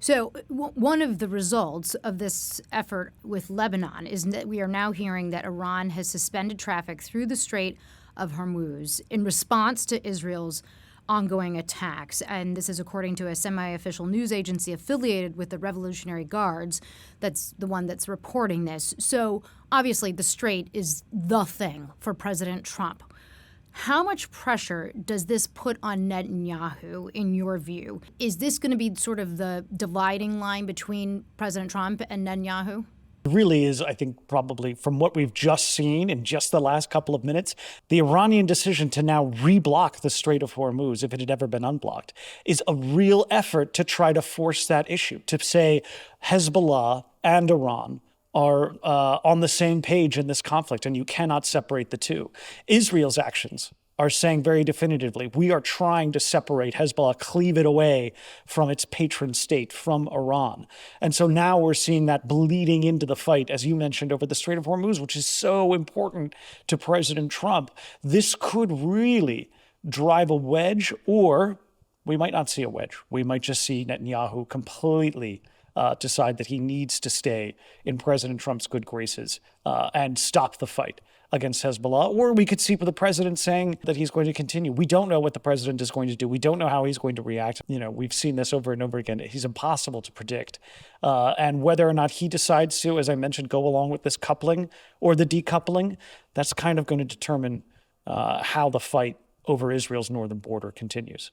So one of the results of this effort with Lebanon is that we are now hearing that Iran has suspended traffic through the Strait of Hormuz in response to Israel's ongoing attacks. And this is according to a semi-official news agency affiliated with the Revolutionary Guards. That's the one that's reporting this. So obviously the Strait is the thing for President Trump. How much pressure does this put on Netanyahu, in your view? Is this going to be sort of the dividing line between President Trump and Netanyahu? It really is, I think, probably from what we've just seen in just the last couple of minutes, the Iranian decision to now reblock the Strait of Hormuz, if it had ever been unblocked, is a real effort to try to force that issue, to say Hezbollah and Iran are on the same page in this conflict, and you cannot separate the two. Israel's actions are saying very definitively, we are trying to separate Hezbollah, cleave it away from its patron state, from Iran. And so now we're seeing that bleeding into the fight, as you mentioned, over the Strait of Hormuz, which is so important to President Trump. This could really drive a wedge, or we might not see a wedge. We might just see Netanyahu completely decide that he needs to stay in President Trump's good graces and stop the fight against Hezbollah. Or we could see the president saying that he's going to continue. We don't know what the president is going to do. We don't know how he's going to react. You know, we've seen this over and over again. He's impossible to predict. And whether or not he decides to, as I mentioned, go along with this coupling or the decoupling, that's kind of going to determine how the fight over Israel's northern border continues.